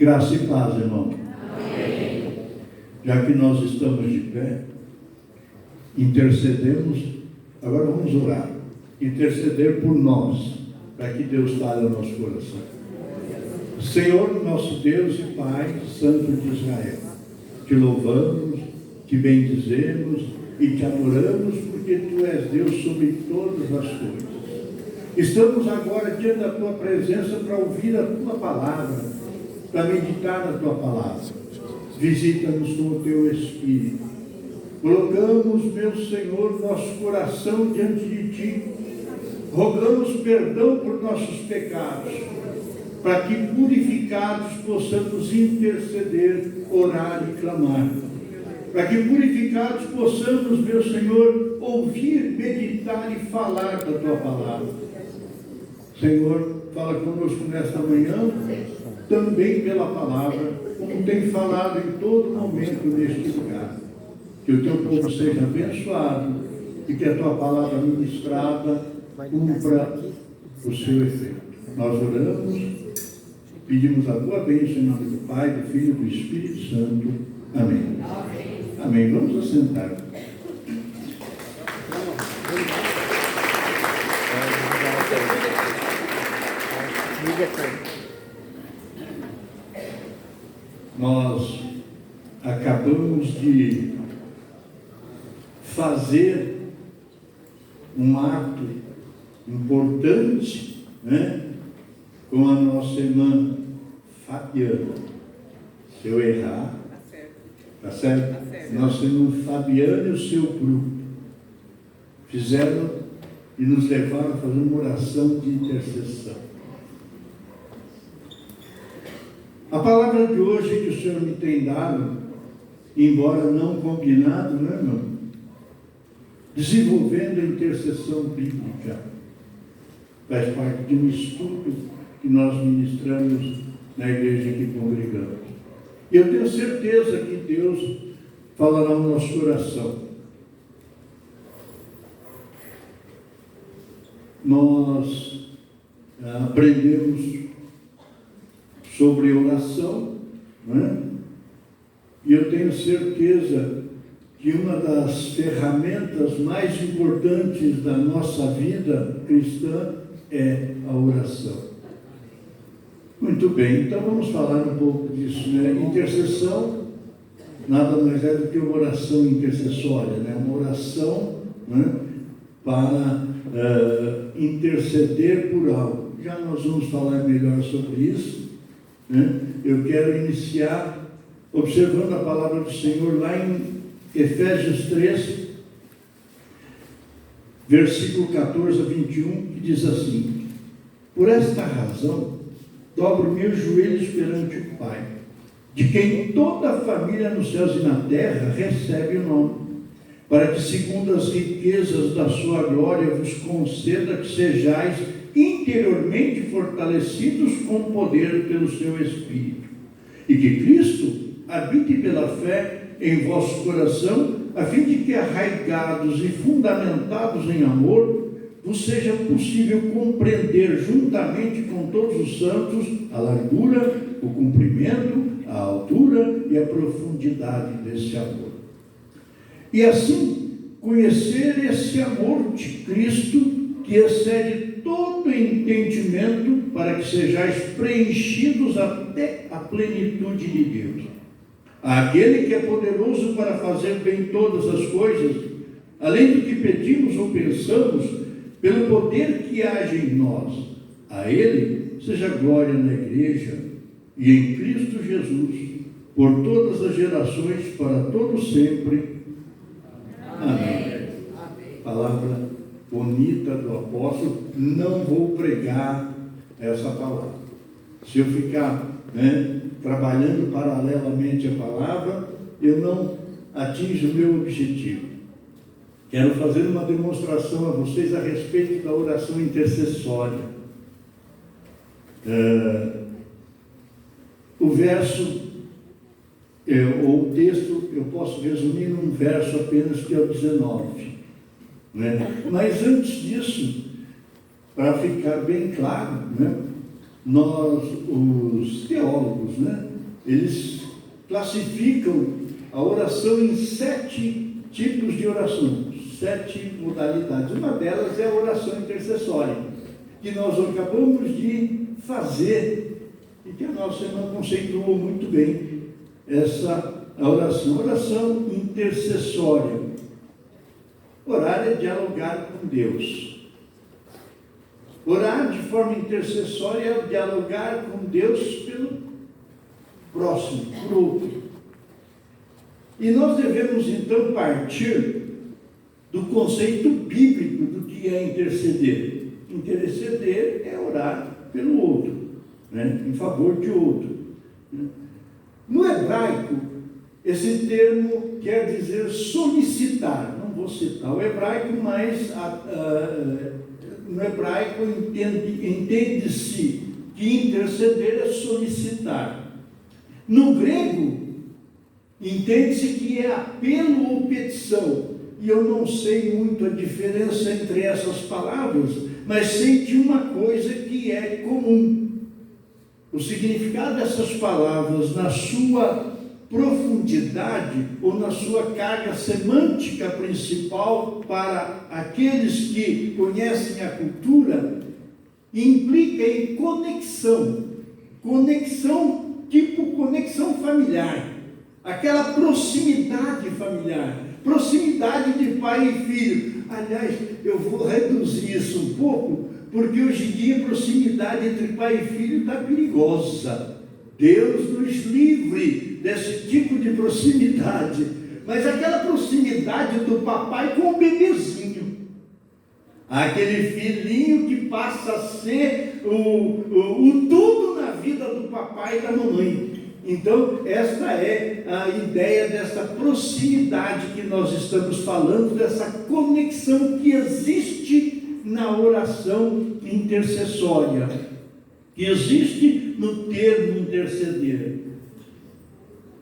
Graça e paz, irmão. Amém. Já que nós estamos de pé, intercedemos, agora vamos orar. Interceder por nós, para que Deus fale ao nosso coração. Senhor, nosso Deus e Pai, Santo de Israel, te louvamos, te bendizemos e te adoramos, porque tu és Deus sobre todas as coisas. Estamos agora diante da tua presença para ouvir a tua palavra, para meditar na tua palavra. Visita-nos com o teu Espírito. Colocamos, meu Senhor, nosso coração diante de ti. Rogamos perdão por nossos pecados, para que, purificados, possamos interceder, orar e clamar. Para que, purificados, possamos, meu Senhor, ouvir, meditar e falar da tua palavra. Senhor, fala conosco nesta manhã, também pela palavra, como tem falado em todo momento neste lugar. Que o teu povo seja abençoado e que a tua palavra ministrada cumpra o seu efeito. Nós oramos, pedimos a tua bênção em nome do Pai, do Filho e do Espírito Santo. Amém. Amém. Vamos assentar. Nós acabamos de fazer um ato importante, com a nossa irmã Fabiana. Se eu errar, tá certo? Nossa irmã Fabiana e o seu grupo fizeram e nos levaram a fazer uma oração de intercessão. A palavra de hoje que o Senhor me tem dado, embora não combinado, né, irmão? Desenvolvendo a intercessão bíblica. Faz parte de um estudo que nós ministramos na igreja que congregamos. E eu tenho certeza que Deus falará no nosso coração. Nós aprendemos sobre oração, e eu tenho certeza que uma das ferramentas mais importantes da nossa vida cristã é a oração. Muito bem, então vamos falar um pouco disso, Intercessão nada mais é do que uma oração intercessória, uma oração, para interceder por algo. Já nós vamos falar melhor sobre isso. Eu quero iniciar observando a palavra do Senhor lá em Efésios 3, versículo 14 a 21, que diz assim: por esta razão, dobro meus joelhos perante o Pai, de quem toda a família nos céus e na terra recebe o nome, para que, segundo as riquezas da sua glória, vos conceda que sejais interiormente fortalecidos com poder pelo seu Espírito, e que Cristo habite pela fé em vosso coração, a fim de que, arraigados e fundamentados em amor, vos seja possível compreender juntamente com todos os santos a largura, o comprimento, a altura e a profundidade desse amor. E assim, conhecer esse amor de Cristo, que excede todo entendimento, para que sejais preenchidos até a plenitude de Deus. Aquele que é poderoso para fazer bem todas as coisas, além do que pedimos ou pensamos, pelo poder que age em nós, a Ele seja glória na igreja e em Cristo Jesus, por todas as gerações, para todos sempre. Amém. Palavra bonita do apóstolo. Não vou pregar essa palavra. Se eu ficar trabalhando paralelamente a palavra, eu não atinjo o meu objetivo. Quero fazer uma demonstração a vocês a respeito da oração intercessória. O verso, ou o texto, eu posso resumir num verso apenas, que é o 19. Mas antes disso, para ficar bem claro, os teólogos, né, eles classificam a oração em 7 tipos de oração, 7 modalidades. Uma delas é a oração intercessória, que nós acabamos de fazer e que a nossa irmã conceituou muito bem a oração intercessória. Orar é dialogar com Deus. Orar de forma intercessória é dialogar com Deus pelo próximo, por outro. E nós devemos então partir do conceito bíblico do que é interceder. Interceder é orar pelo outro, né, em favor de outro. No hebraico, esse termo quer dizer solicitar. Não vou citar o hebraico, mas no hebraico entende-se que interceder é solicitar. No grego, entende-se que é apelo ou petição. E eu não sei muito a diferença entre essas palavras, mas sei de uma coisa que é comum. O significado dessas palavras, na sua profundidade ou na sua carga semântica principal para aqueles que conhecem a cultura, implica em conexão. Conexão, tipo conexão familiar. Aquela proximidade familiar. Proximidade de pai e filho. Aliás, eu vou reduzir isso um pouco, porque hoje em dia a proximidade entre pai e filho está perigosa. Deus nos livre desse tipo de proximidade. Mas aquela proximidade do papai com o bebezinho. Aquele filhinho que passa a ser o tudo na vida do papai e da mamãe. Então, esta é a ideia dessa proximidade que nós estamos falando, dessa conexão que existe na oração intercessória, que existe no termo interceder.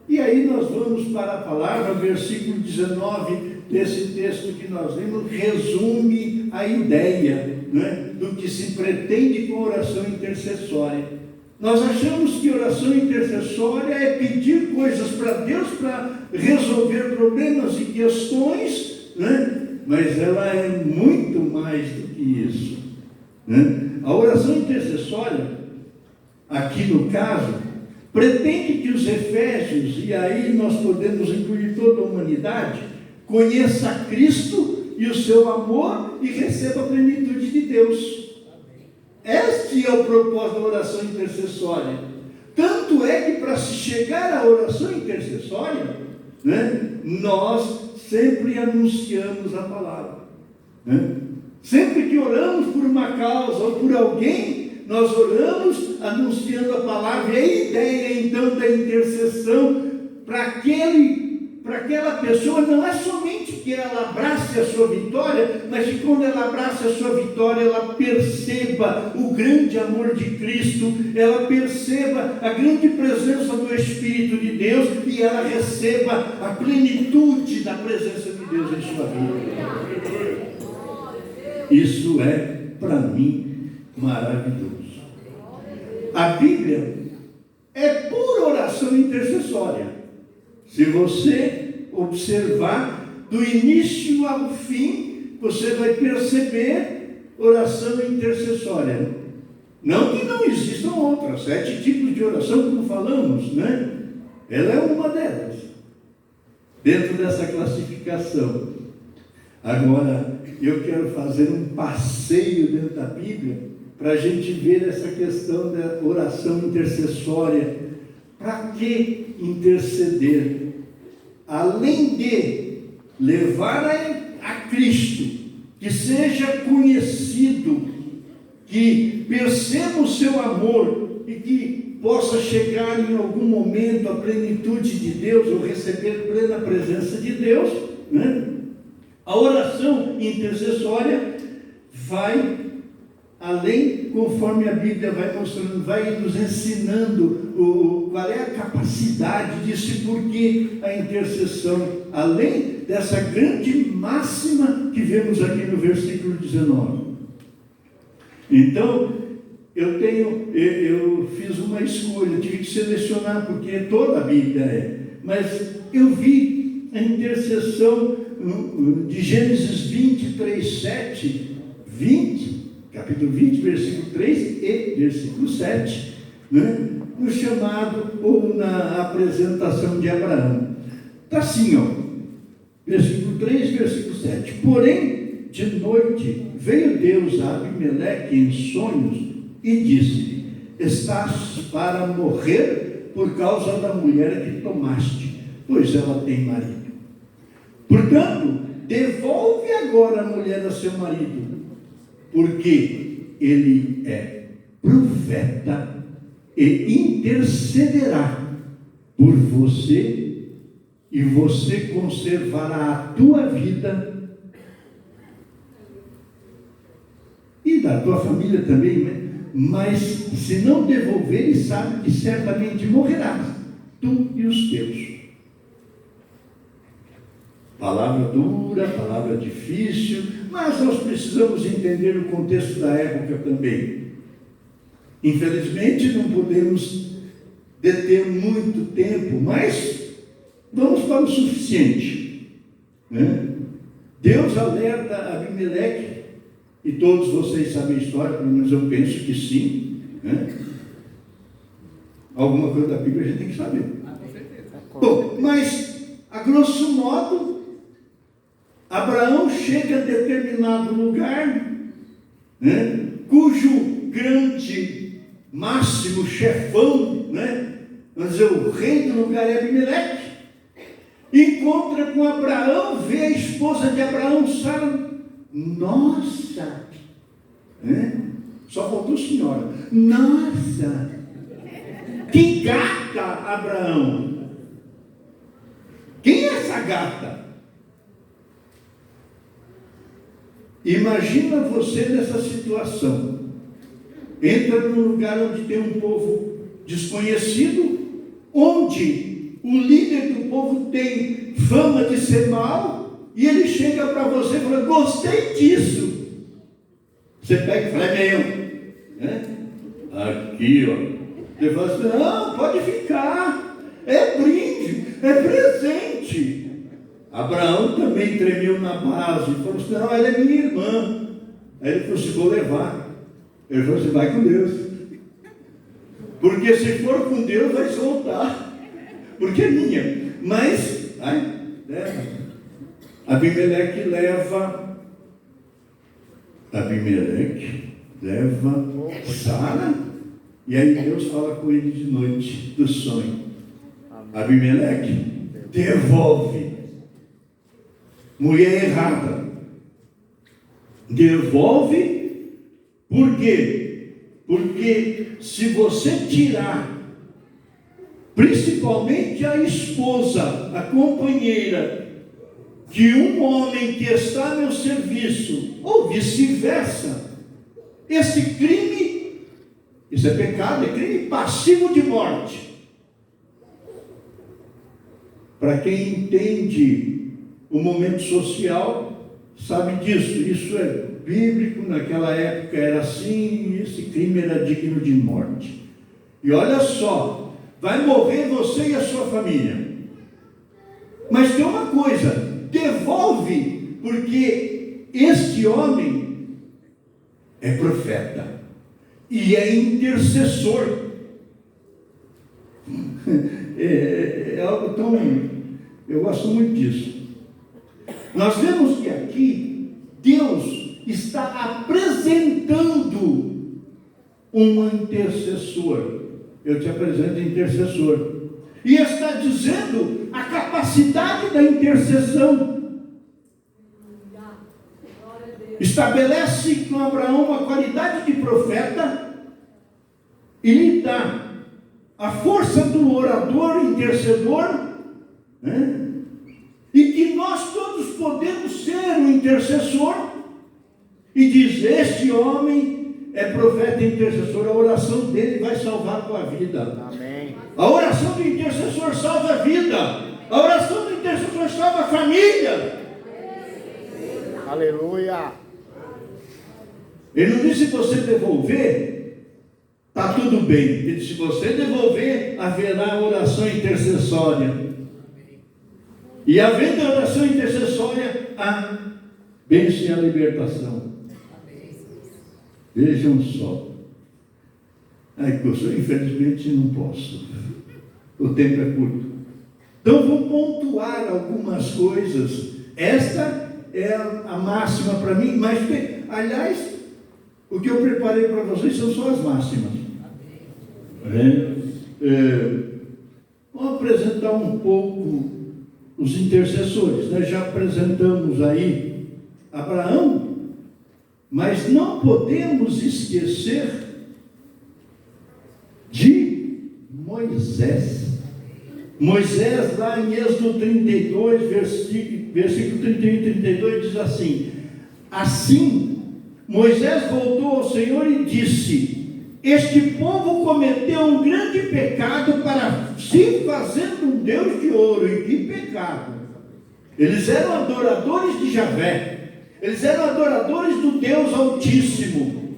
E aí nós vamos para a palavra, versículo 19 desse texto que nós lemos, resume a ideia, né, do que se pretende com a oração intercessória. Nós achamos que oração intercessória é pedir coisas para Deus para resolver problemas e questões, né? Mas ela é muito mais do que isso, né? A oração intercessória, aqui no caso, pretende que os efésios, e aí nós podemos incluir toda a humanidade, conheça Cristo e o seu amor e receba a plenitude de Deus. Este é o propósito da oração intercessória. Tanto é que para se chegar à oração intercessória, né, nós sempre anunciamos a palavra. Né? Sempre que oramos por uma causa ou por alguém, nós oramos anunciando a palavra. E a ideia então da intercessão para aquela pessoa não é somente que ela abrace a sua vitória, mas que quando ela abrace a sua vitória, ela perceba o grande amor de Cristo, ela perceba a grande presença do Espírito de Deus e ela receba a plenitude da presença de Deus em sua vida. Isso é, para mim, maravilhoso. A Bíblia é pura oração intercessória. Se você observar do início ao fim, você vai perceber oração intercessória. Não que não existam outras, 7 tipos de oração, como falamos, né? Ela é uma delas, dentro dessa classificação. Agora, eu quero fazer um passeio dentro da Bíblia, para a gente ver essa questão da oração intercessória. Para que interceder? Além de levar a Cristo, que seja conhecido, que perceba o seu amor e que possa chegar em algum momento à plenitude de Deus ou receber plena presença de Deus, né? A oração intercessória vai além, conforme a Bíblia vai mostrando, vai nos ensinando qual é a capacidade disso e por que a intercessão, além dessa grande máxima que vemos aqui no versículo 19. Então, eu fiz uma escolha, tive que selecionar, porque toda a Bíblia mas eu vi a intercessão de Gênesis 23, 7, 20, capítulo 20, versículo 3 e versículo 7, né? No chamado ou na apresentação de Abraão. Está assim, versículo 3, versículo 7. Porém, de noite veio Deus a Abimeleque em sonhos e disse-lhe: estás para morrer por causa da mulher que tomaste, pois ela tem marido. Portanto, devolve agora a mulher a seu marido, porque ele é profeta e intercederá por você, e você conservará a tua vida e da tua família também, né? Mas se não devolveres, sabe que certamente morrerás, tu e os teus. Palavra dura, palavra difícil, mas nós precisamos entender o contexto da época também. Infelizmente não podemos deter muito tempo, mas vamos para o suficiente, né? Deus alerta Abimeleque, e todos vocês sabem a história, pelo menos eu penso que sim, né? Alguma coisa da Bíblia a gente tem que saber. Bom, mas a grosso modo, Abraão chega a determinado lugar, né? Cujo grande, máximo chefão, né? Vamos dizer, o rei do lugar é Abimeleque. Encontra com Abraão, vê a esposa de Abraão, Sara. Nossa! Né? Só faltou senhora. Nossa! Que gata, Abraão! Quem é essa gata? Imagina você nessa situação. Entra num lugar onde tem um povo desconhecido, onde o líder do povo tem fama de ser mau, e ele chega para você e fala: gostei disso. Você pega e fala: é meu, né? Aqui, Você fala assim: não, pode ficar, é brinde, é presente. Abraão também tremeu na base e falou assim: não, ela é minha irmã. Aí ele falou assim: vou levar. Ele falou assim: vai com Deus, porque se for com Deus vai soltar, porque é minha. Mas Abimeleque leva Sara, e aí Deus fala com ele de noite do sonho: Abimeleque, devolve. Mulher errada, devolve. Por quê? Porque se você tirar, principalmente a esposa, a companheira, de um homem que está a meu serviço, ou vice-versa, esse crime, isso é pecado, é crime passivo de morte. Para quem entende o momento social, sabe disso. Isso é bíblico, naquela época era assim, e esse crime era digno de morte. E olha só, vai morrer você e a sua família. Mas tem uma coisa: devolve, porque este homem é profeta e é intercessor. É algo tão... eu gosto muito disso. Nós vemos que aqui Deus está apresentando um intercessor. Eu te apresento intercessor. E está dizendo a capacidade da intercessão. Estabelece com Abraão uma qualidade de profeta e lhe dá a força do orador, intercedor, né? E que nós todos podemos ser um intercessor. E diz: este homem é profeta e intercessor, a oração dele vai salvar a tua vida. Amém. A oração do intercessor salva a vida. A oração do intercessor salva a família. Aleluia. Ele não disse: se você devolver, está tudo bem. Ele disse: se você devolver, haverá oração intercessória. E havendo oração intercessória, há bênção e a libertação. Vejam só. Ai, infelizmente não posso. O tempo é curto. Então vou pontuar algumas coisas. Esta é a máxima para mim, mas, aliás, o que eu preparei para vocês são só as máximas. Vamos apresentar um pouco os intercessores. Nós já apresentamos aí Abraão, mas não podemos esquecer de Moisés. Moisés, lá em Êxodo 32, versículo 31 e 32, diz assim: assim, Moisés voltou ao Senhor e disse: este povo cometeu um grande pecado para si, fazendo um Deus de ouro. E que pecado! Eles eram adoradores de Javé, eles eram adoradores do Deus Altíssimo,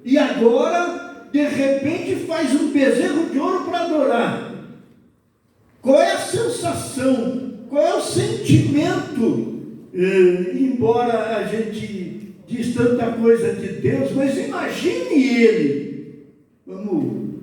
e agora, de repente, faz um bezerro de ouro para adorar. Qual é a sensação? Qual é o sentimento? Embora a gente diz tanta coisa de Deus, mas imagine ele. Vamos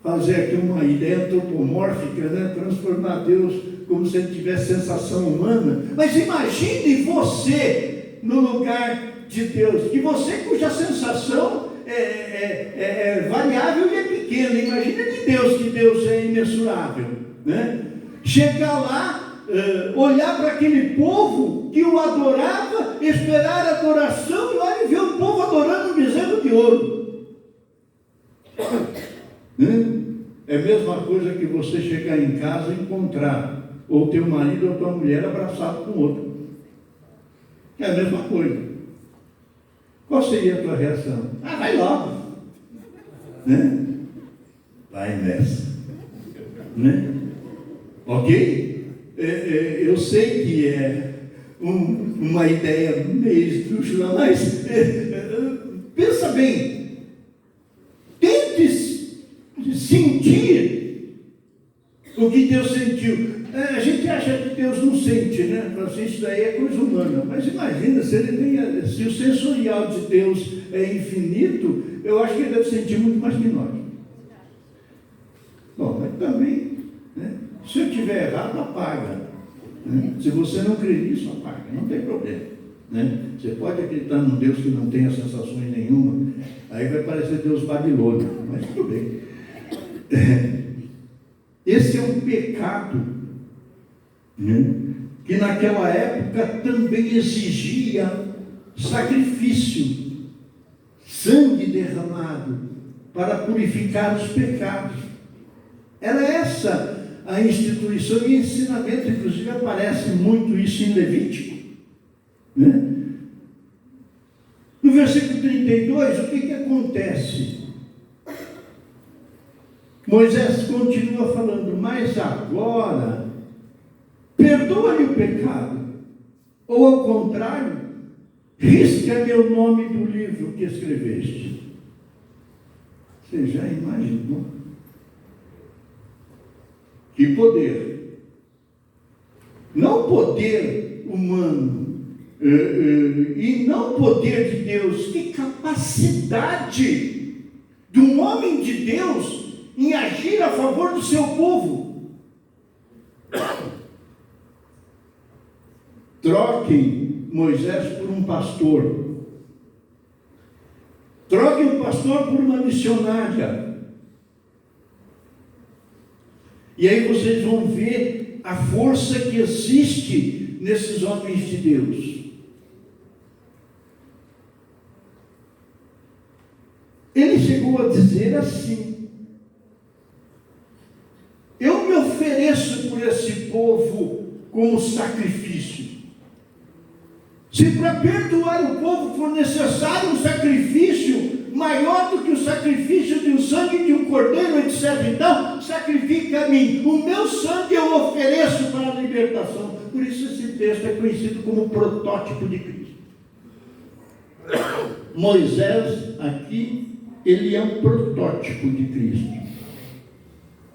fazer aqui uma ideia antropomórfica, né? Transformar Deus como se ele tivesse sensação humana. Mas imagine você no lugar de Deus, que você cuja sensação é variável e é pequena. Imagina de Deus, que Deus é imensurável, né? Chegar lá, olhar para aquele povo que o adorava, esperar a adoração, e olha e ver o povo adorando um bezerro de ouro. É a mesma coisa que você chegar em casa e encontrar ou teu marido ou tua mulher abraçado com o outro. É a mesma coisa. Qual seria a tua reação? Vai logo, né? Vai nessa, né? Ok? Eu sei que é uma ideia meio esdrúxula, mas pensa bem. Tente sentir o que Deus sentiu. A gente acha que Deus não sente, né? Assim, isso daí é coisa humana. Mas imagina, se o sensorial de Deus é infinito, eu acho que ele deve sentir muito mais que nós. Bom, mas também, né? Se eu estiver errado, apaga, né? Se você não crê nisso, apaga, não tem problema, né? Você pode acreditar num Deus que não tenha sensações nenhuma, aí vai parecer Deus babilônico, mas tudo bem. Esse é um pecado, né? Que naquela época também exigia sacrifício, sangue derramado para purificar os pecados. Era essa a instituição e ensinamento, inclusive aparece muito isso em Levítico, né? No versículo 32, o que acontece? Moisés continua falando: mas agora, perdoa-lhe o pecado, ou ao contrário, risca meu nome do livro que escreveste. Você já imaginou? Que poder! Não poder humano, e não poder de Deus. Que capacidade de um homem de Deus em agir a favor do seu povo. Troquem Moisés por um pastor. Troquem o pastor por uma missionária. E aí vocês vão ver a força que existe nesses homens de Deus. Ele chegou a dizer assim: eu me ofereço por esse povo como sacrifício. Se para perdoar o povo for necessário um sacrifício maior do que o sacrifício de um sangue de um cordeiro, etc., então sacrifica a mim. O meu sangue eu ofereço para a libertação. Por isso esse texto é conhecido como protótipo de Cristo. Moisés aqui ele é um protótipo de Cristo,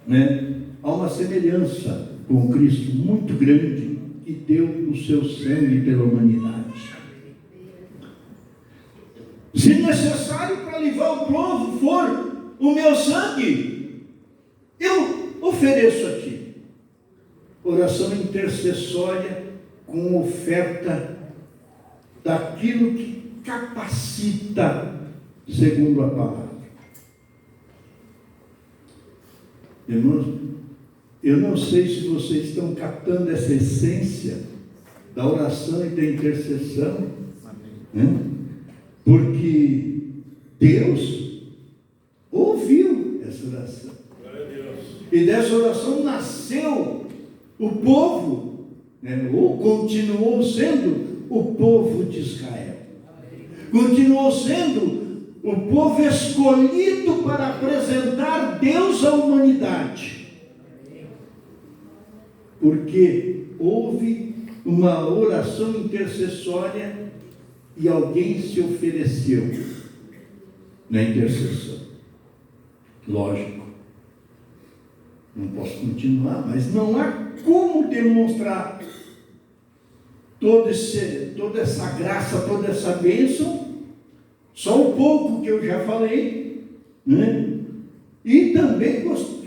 né? Há uma semelhança com Cristo muito grande, que deu o seu sangue pela humanidade. Se necessário para livrar o povo for o meu sangue, eu ofereço a ti. Oração intercessória com oferta daquilo que capacita, segundo a palavra. Irmãos, eu não sei se vocês estão captando essa essência da oração e da intercessão, né? Porque Deus ouviu essa oração. E dessa oração nasceu o povo, né? Ou continuou sendo o povo de Israel. Continuou sendo o povo escolhido para apresentar Deus à humanidade. Porque houve uma oração intercessória e alguém se ofereceu na intercessão. Lógico, não posso continuar, mas não há como demonstrar toda essa graça, toda essa bênção, só um pouco que eu já falei, né? E também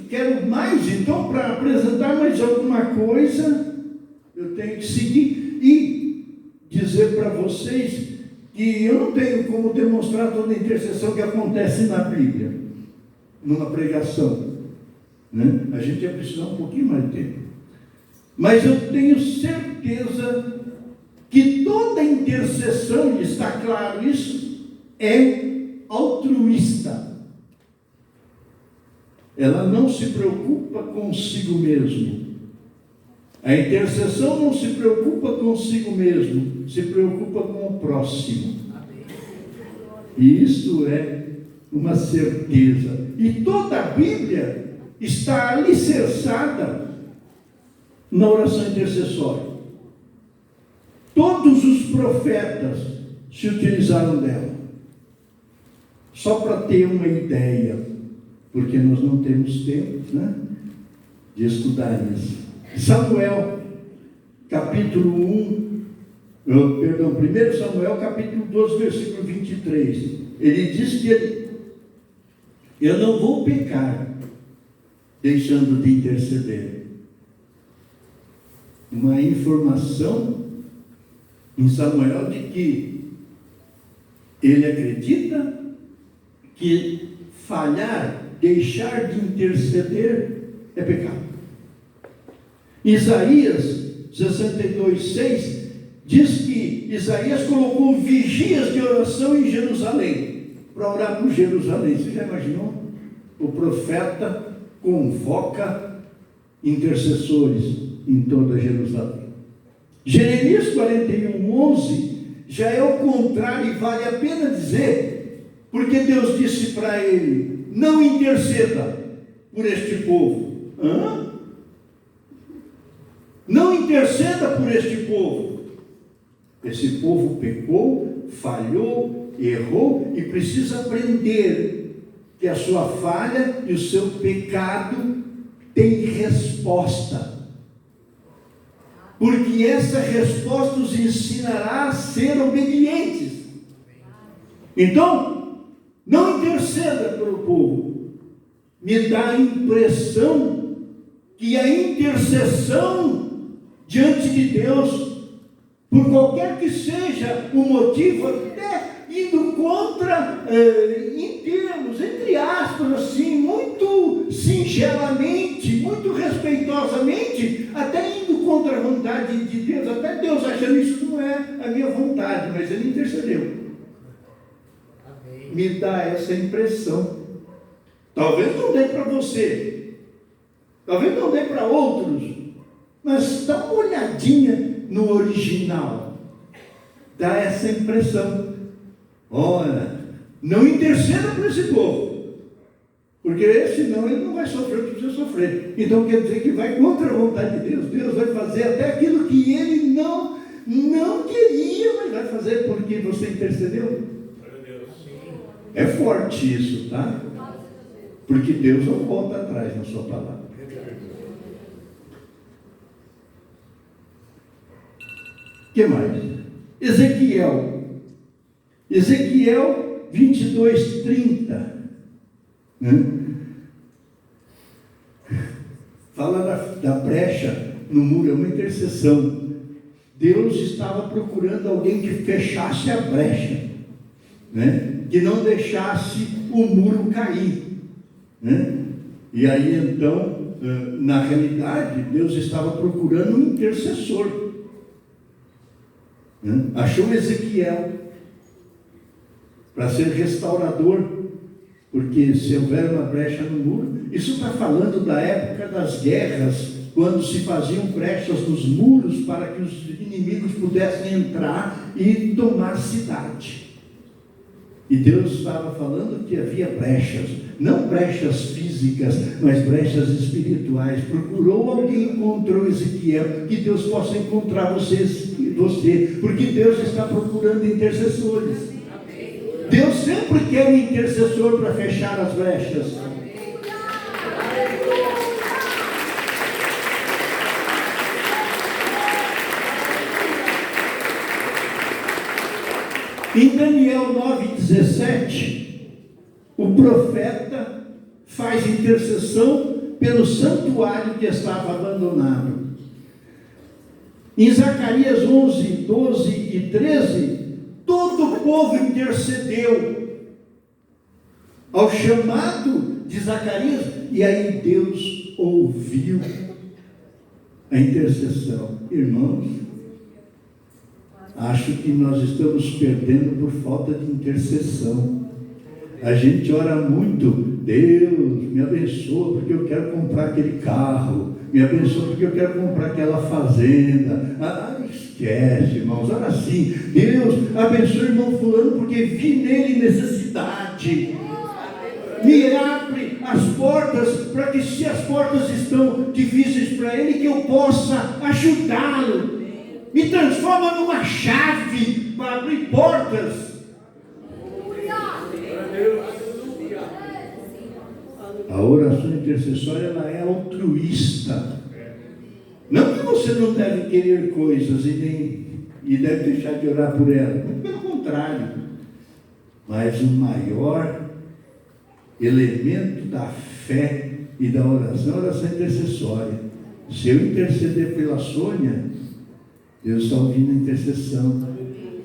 quero mais, então, para apresentar mais alguma coisa, eu tenho que seguir e dizer para vocês que eu não tenho como demonstrar toda a intercessão que acontece na Bíblia, numa pregação, né? A gente ia precisar um pouquinho mais de tempo. Mas eu tenho certeza que toda intercessão, e está claro isso, é altruísta. Ela não se preocupa consigo mesmo. A intercessão não se preocupa consigo mesmo, se preocupa com o próximo. E isso é uma certeza. E toda a Bíblia está alicerçada na oração intercessória. Todos os profetas se utilizaram dela. Só para ter uma ideia, porque nós não temos tempo, né, de estudar isso. Samuel, capítulo 1 Samuel, capítulo 12, versículo 23. Ele diz que eu não vou pecar deixando de interceder. Uma informação em Samuel de que ele acredita que falhar, deixar de interceder é pecado. Isaías 62:6 diz que Isaías colocou vigias de oração em Jerusalém, para orar por Jerusalém. Você já imaginou? O profeta convoca intercessores em toda Jerusalém. Jeremias 41:11 já é o contrário, e vale a pena dizer, porque Deus disse para ele: não interceda por este povo. Não interceda por este povo. Esse povo pecou, falhou, errou e precisa aprender que a sua falha e o seu pecado têm resposta. Porque essa resposta os ensinará a ser obedientes. Então, não interceda pelo povo. Me dá a impressão que a intercessão diante de Deus, por qualquer que seja o motivo, até indo contra, em termos, entre aspas, assim, muito singelamente, muito respeitosamente, até indo contra a vontade de Deus, até Deus achando isso não é a minha vontade, mas ele intercedeu. Amém. Me dá essa impressão. Talvez não dê para você, talvez não dê para outros, mas dá uma olhadinha no original, dá essa impressão. Olha, não interceda por esse povo, porque senão ele não vai sofrer o que precisa sofrer. Então quer dizer que vai contra a vontade de Deus. Deus vai fazer até aquilo que ele não queria, mas vai fazer porque você intercedeu. É forte isso, tá? Porque Deus não volta atrás na sua palavra. O que mais? Ezequiel 22:30. Né? Fala da brecha no muro, é uma intercessão. Deus estava procurando alguém que fechasse a brecha, né? Que não deixasse o muro cair, né? E aí então, na realidade, Deus estava procurando um intercessor, né? Achou Ezequiel para ser restaurador, porque se houver uma brecha no muro, isso está falando da época das guerras, quando se faziam brechas nos muros para que os inimigos pudessem entrar e tomar cidade. E Deus estava falando que havia brechas, não brechas físicas, mas brechas espirituais. Procurou alguém, encontrou Ezequiel, que Deus possa encontrar você, porque Deus está procurando intercessores. Deus sempre quer um intercessor para fechar as brechas. Em Daniel 9:17, o profeta faz intercessão pelo santuário que estava abandonado. Em Zacarias 11:12 e 13, todo o povo intercedeu ao chamado de Zacarias, e aí Deus ouviu a intercessão. Irmãos, acho que nós estamos perdendo por falta de intercessão. A gente ora muito: Deus me abençoa porque eu quero comprar aquele carro, me abençoa porque eu quero comprar aquela fazenda. Esquece, irmãos, ora assim: Deus abençoa o irmão fulano porque vi nele necessidade. Me abre as portas, para que, se as portas estão difíceis para ele, que eu possa ajudá-lo. Me transforma numa chave para abrir portas. A oração intercessória, ela é altruísta. Não que você não deve querer coisas e deve deixar de orar por elas. Pelo contrário. Mas o maior elemento da fé e da oração é a oração intercessória. Se eu interceder pela Sônia, Deus está ouvindo a intercessão.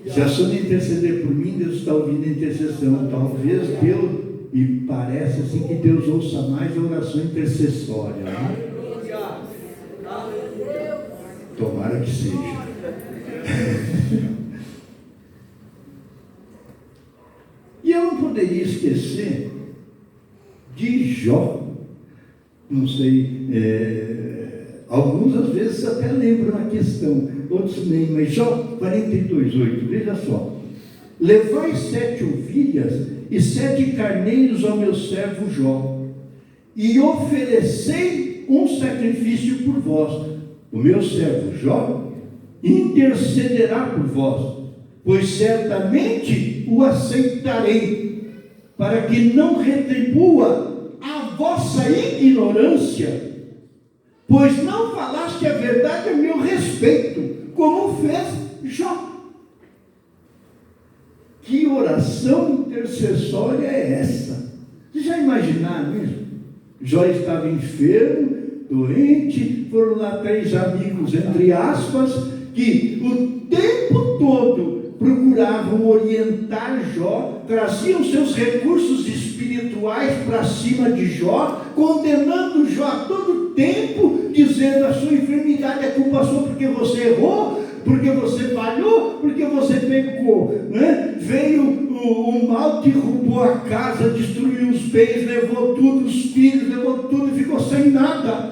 Se a Sônia interceder por mim, Deus está ouvindo a intercessão. Talvez Deus, me parece assim, que Deus ouça mais a oração intercessória, né? Tomara que seja. E eu não poderia esquecer de Jó. Não sei, alguns às vezes até lembram a questão, outros nem, mas Jó 42:8, veja só: levai 7 ovelhas e 7 carneiros ao meu servo Jó, e oferecei um sacrifício por vós. O meu servo Jó intercederá por vós, pois certamente o aceitarei, para que não retribua a vossa ignorância, pois não falaste a verdade a meu respeito, como fez Jó. Que oração intercessória é essa? Vocês já imaginaram isso? Jó estava enfermo, doente, foram lá 3 amigos, entre aspas, que o tempo todo procuravam orientar Jó, traziam seus recursos espirituais para cima de Jó, condenando Jó a todo tempo, dizendo: a sua enfermidade é culpa sua porque você errou, porque você falhou, porque você pecou, né? Veio o mal que roubou a casa, destruiu os bens, levou tudo, os filhos, levou tudo e ficou sem nada.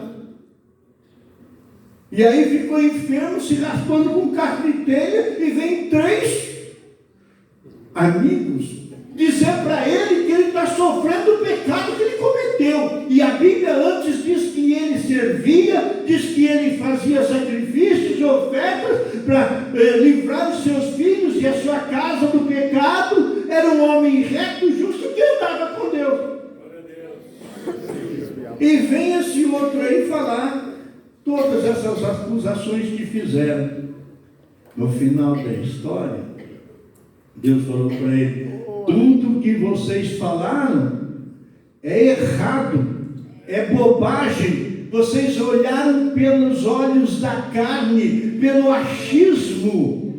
E aí ficou enfermo, se raspando com caco de telha, e vem 3 amigos dizer para ele que ele está sofrendo o pecado que ele cometeu. E a Bíblia antes diz que ele servia, diz que ele fazia sacrifícios e ofertas para livrar os seus filhos e a sua casa do pecado. Era um homem reto, justo, E vem esse outro aí falar todas essas acusações que fizeram. No final da história, Deus falou para ele: tudo que vocês falaram é errado, é bobagem. Vocês olharam pelos olhos da carne, pelo achismo.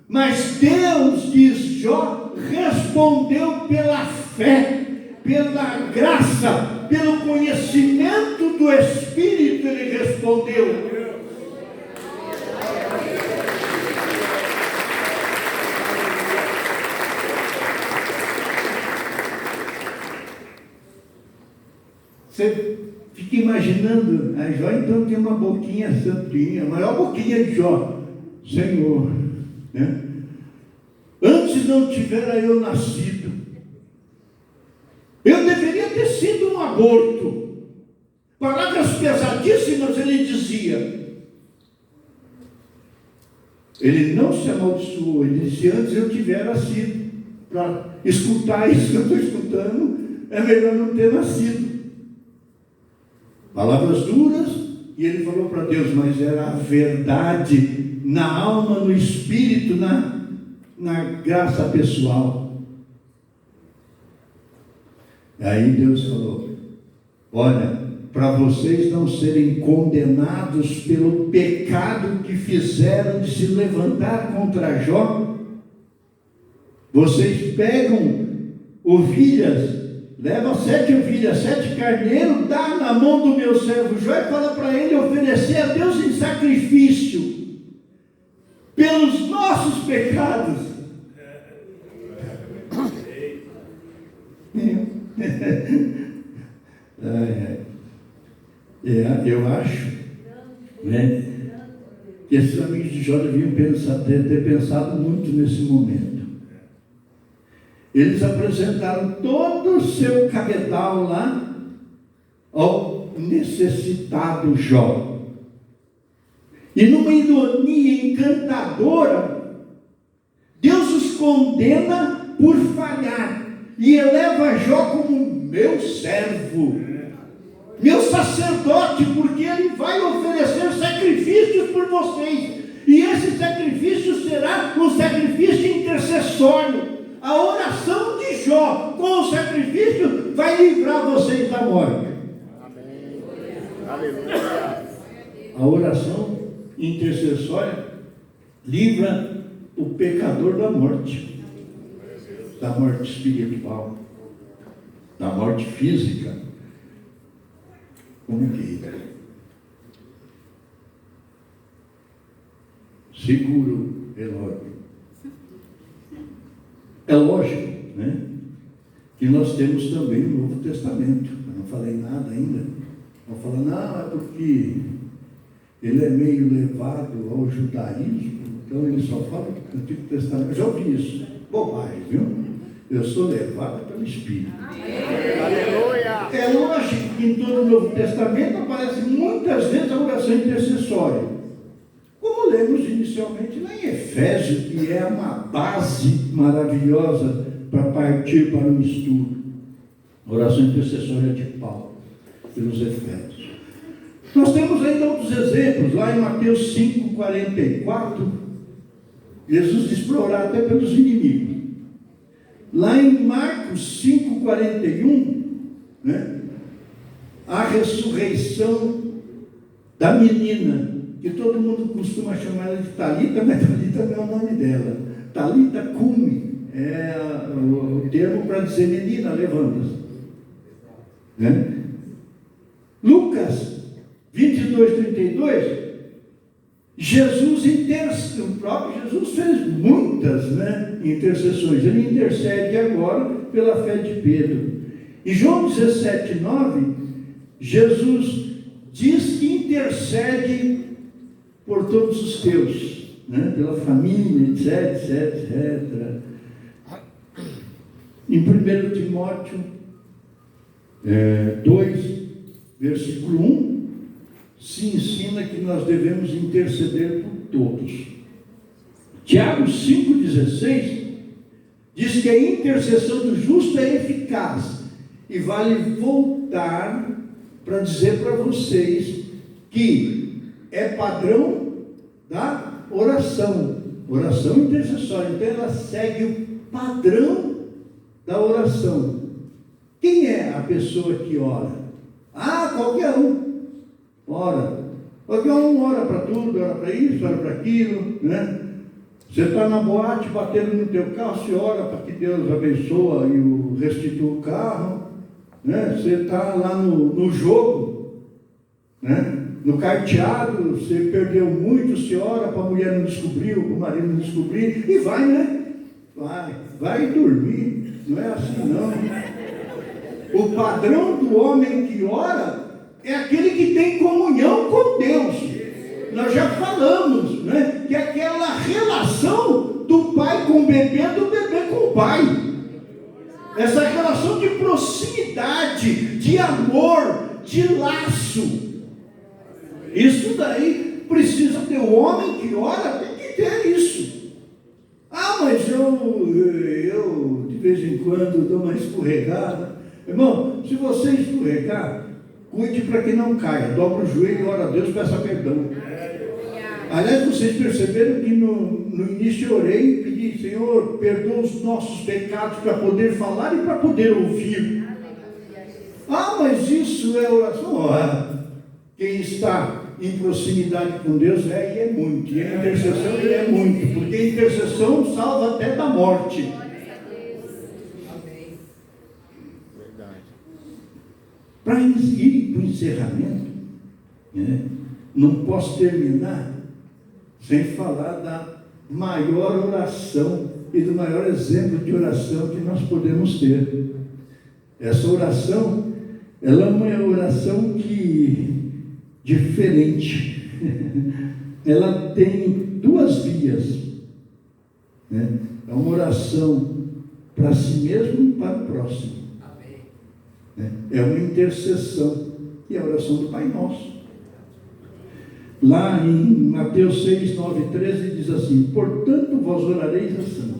Mas Deus, diz Jó, respondeu pela fé, pela graça, pelo conhecimento do Espírito, ele respondeu. Você fica imaginando, a Jó então tem uma boquinha santinha, a maior boquinha de Jó. Senhor, né? Antes não tivera eu nascido, eu deveria ter sido um aborto. Palavras pesadíssimas ele dizia. Ele não se amaldiçoou, ele disse: antes eu tivera sido. Para escutar isso que eu estou escutando, é melhor não ter nascido. Palavras duras, e ele falou para Deus, mas era a verdade na alma, no espírito, na graça pessoal. Aí Deus falou: olha, para vocês não serem condenados pelo pecado que fizeram de se levantar contra Jó, vocês pegam ovelhas, leva 7 ovelhas, 7 carneiros, dá na mão do meu servo Jó e fala para ele oferecer a Deus em sacrifício pelos nossos pecados. Eu acho, né, que esses amigos de Jó deviam ter pensado muito nesse momento. Eles apresentaram todo o seu cabedal lá ao necessitado Jó. E numa ironia encantadora, Deus os condena por falhar e eleva Jó como meu servo, meu sacerdote, porque ele vai oferecer sacrifícios por vocês. E esse sacrifício será um sacrifício intercessório. A oração de Jó com o sacrifício vai livrar vocês da morte. Amém. Aleluia. A oração intercessória livra o pecador da morte espiritual, da morte física, como queira. Segura o relógio. É lógico, né, que nós temos também o Novo Testamento. Eu não falei nada ainda. Vou falar, não, é porque ele é meio levado ao judaísmo, então ele só fala do Antigo Testamento. Eu já ouvi isso. Bobagem, viu? Eu sou levado pelo Espírito. Aleluia! É lógico que em todo o Novo Testamento aparece muitas vezes a oração intercessória. Como lemos inicialmente lá em Efésios, que é uma base maravilhosa para partir para um estudo. Oração intercessória de Paulo, pelos Efésios. Nós temos ainda outros exemplos, lá em Mateus 5,44, Jesus diz para orar até pelos inimigos. Lá em Marcos 5,41, né, a ressurreição da menina, que todo mundo costuma chamar ela de Talita, mas Talita não é o nome dela. Talita Cumi é o termo para dizer menina, levanta-se. Né? Lucas 22:32, o próprio Jesus fez muitas, né, intercessões. Ele intercede agora pela fé de Pedro. Em João 17:9, Jesus diz que intercede por todos os teus, né? Pela família, etc. Em 1 Timóteo 2, versículo 1, se ensina que nós devemos interceder por todos. Tiago 5,16 diz que a intercessão do justo é eficaz e vale voltar para dizer para vocês que é padrão da oração intercessória. Então ela segue o padrão da oração. Quem é a pessoa que ora? Qualquer um ora. Qualquer um ora para tudo, ora para isso, ora para aquilo, né? Você está na boate, batendo no teu carro, você ora para que Deus abençoe e o restitua o carro, né? Você está lá no jogo, né? No carteado, você perdeu muito, você ora para a mulher não descobrir, para o marido não descobrir, e vai, né? Vai dormir, não é assim não. O padrão do homem que ora é aquele que tem comunhão com Deus. Nós já falamos, né? Que é aquela relação do pai com o bebê, do bebê com o pai. Essa relação de proximidade, de amor, de laço. Isso daí precisa ter. O homem que ora tem que ter isso. Mas eu de vez em quando dou uma escorregada. Irmão, se você escorregar, cuide para que não caia. Dobra o joelho, ora a Deus, peça perdão. Aliás, vocês perceberam que no início eu orei e pedi: Senhor, perdoa os nossos pecados para poder falar e para poder ouvir. Mas isso é oração. Quem está em proximidade com Deus e é muito. E a intercessão é muito. Porque a intercessão salva até da morte. Para ir para o encerramento, né, não posso terminar sem falar da maior oração e do maior exemplo de oração que nós podemos ter. Essa oração, ela é uma oração diferente. Ela tem duas vias, né? É uma oração para si mesmo e para o próximo. É uma intercessão, e a oração do Pai Nosso. Lá em Mateus 6, 9 e 13 diz assim: portanto vós orareis assim: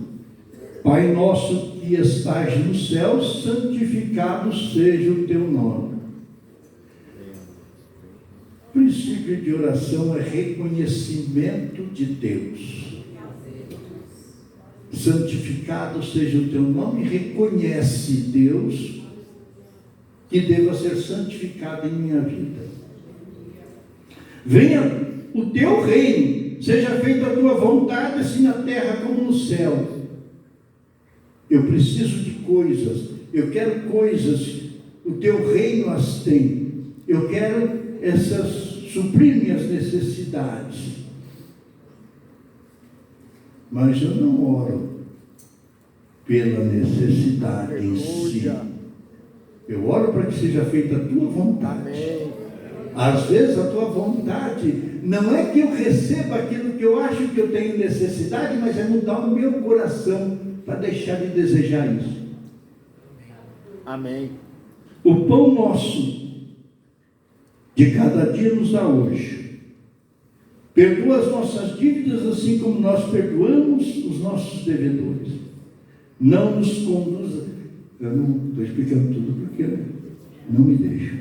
Pai nosso que estás nos céus, santificado seja o teu nome. O princípio de oração é reconhecimento de Deus. Santificado seja o teu nome, reconhece Deus que deva ser santificado em minha vida. Venha o teu reino, seja feita a tua vontade, assim na terra como no céu. Eu preciso de coisas, eu quero coisas, o teu reino as tem. Eu quero suprir minhas necessidades. Mas eu não oro pela necessidade em si. Eu oro para que seja feita a tua vontade. Amém. Às vezes a tua vontade não é que eu receba aquilo que eu acho que eu tenho necessidade, mas é mudar o meu coração para deixar de desejar isso. Amém. O pão nosso de cada dia nos dá hoje. Perdoa as nossas dívidas assim como nós perdoamos os nossos devedores. Não nos conduza. Eu não estou explicando tudo porque não me deixo.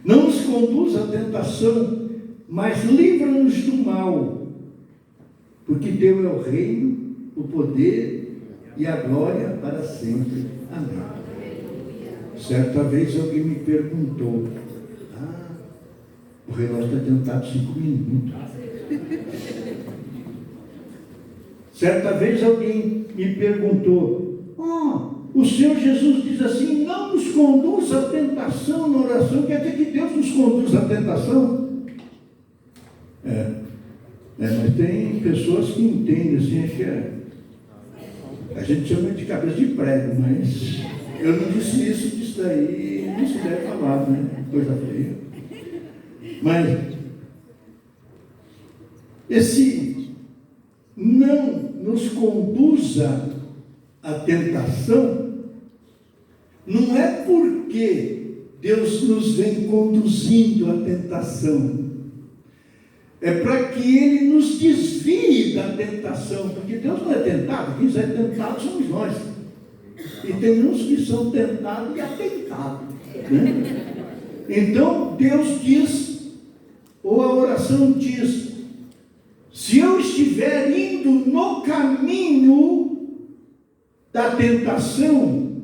Não nos conduza à tentação, mas livra-nos do mal. Porque teu é o reino, o poder e a glória para sempre. Amém. Certa vez alguém me perguntou: o relógio está adiantado 5 minutos. Certa vez alguém me perguntou: o Senhor Jesus diz assim: não nos conduz à tentação na oração. Quer dizer que Deus nos conduz à tentação? Mas tem pessoas que entendem assim, acho que a gente chama de cabeça de prego, mas eu não disse isso, disso daí não se deve falar, né? Coisa feia. Mas esse não nos conduza à tentação não é porque Deus nos vem conduzindo à tentação, é para que Ele nos desvie da tentação, porque Deus não é tentado, quem é tentado somos nós, e tem uns que são tentados e atentados, né? Então Deus diz, ou a oração diz: se eu estiver indo no caminho da tentação,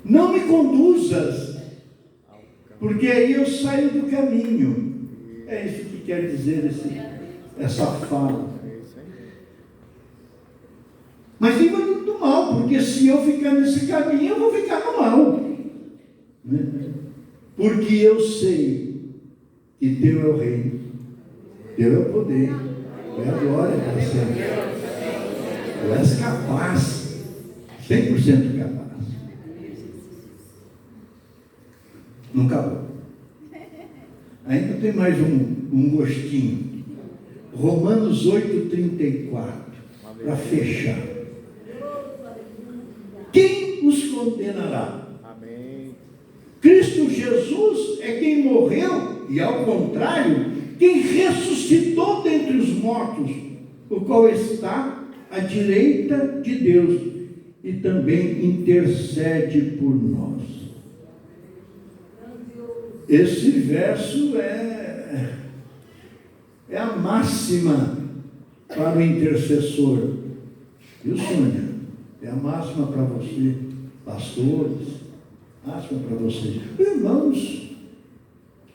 não me conduzas, porque aí eu saio do caminho. É isso que quer dizer essa fala. Mas livra-me do mal, porque se eu ficar nesse caminho, eu vou ficar no mal. Né? Porque eu sei que Teu é o reino, Teu é o poder, é a glória para sempre. Tu és capaz, 100% capaz. Não acabou. Ainda tem mais um gostinho. Romanos 8,34, para fechar. Quem os condenará? Amém. Cristo Jesus é quem morreu, e ao contrário, quem ressuscitou dentre os mortos, o qual está à direita de Deus e também intercede por nós. Esse verso é a máxima para o intercessor. Viu, Sônia? É a máxima para você, pastores, máxima para você, irmãos,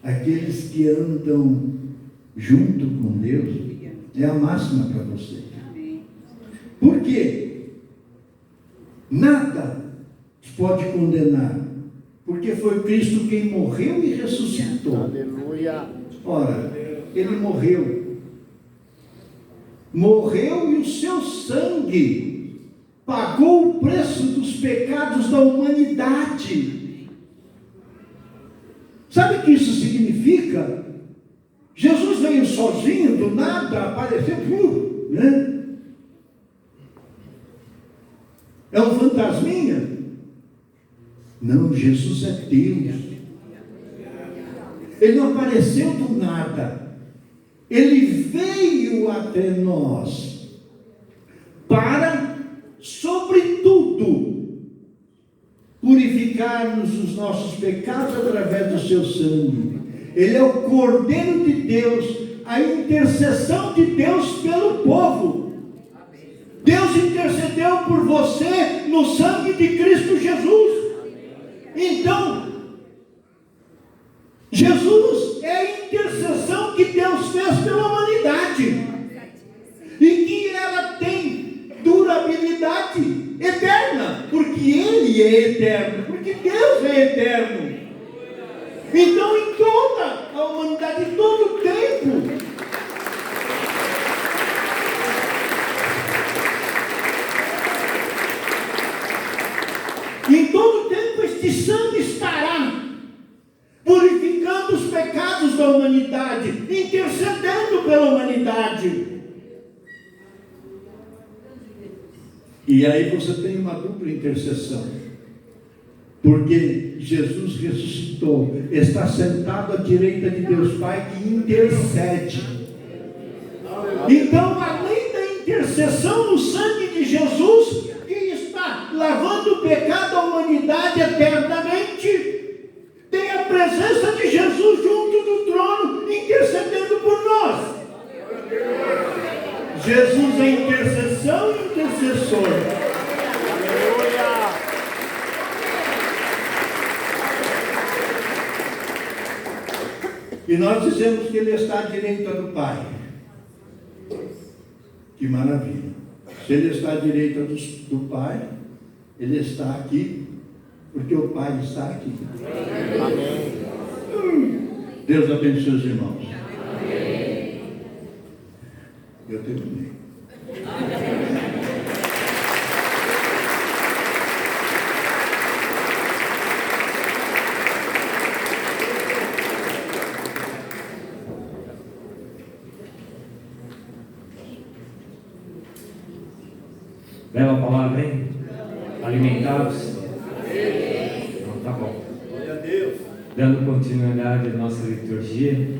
aqueles que andam junto com Deus, é a máxima para você. Por quê? Nada pode condenar, porque foi Cristo quem morreu e ressuscitou. Aleluia. Ora, Ele morreu e o seu sangue pagou o preço dos pecados da humanidade. Sabe o que isso significa? Jesus veio sozinho, do nada, apareceu, né? É um fantasminha? Não, Jesus é Deus. Ele não apareceu do nada. Ele veio até nós para, sobretudo, purificar-nos dos nossos pecados através do seu sangue. Ele é o Cordeiro de Deus, a intercessão de Deus pelo povo. Deus intercedeu por você no sangue de Cristo Jesus. Então, Jesus é a intercessão que Deus fez pela humanidade, e que ela tem durabilidade eterna, porque Ele é eterno, porque Deus é eterno. Então, em toda a humanidade, em todo o tempo, este sangue estará purificando os pecados da humanidade, intercedendo pela humanidade. E aí você tem uma dupla intercessão, porque Jesus ressuscitou, está sentado à direita de Deus Pai, que intercede. Então, além da intercessão no sangue de Jesus, lavando o pecado da humanidade eternamente, tem a presença de Jesus junto do trono, intercedendo por nós. Jesus é intercessão e intercessor. Aleluia. E nós dizemos que Ele está à direita do Pai. Que maravilha. Se Ele está à direita do Pai, Ele está aqui, porque o Pai está aqui. Amém. Deus abençoe os irmãos. Amém. Eu terminei. Bela palavra, hein? Alimentados? Então, tá bom. Dando continuidade à nossa liturgia,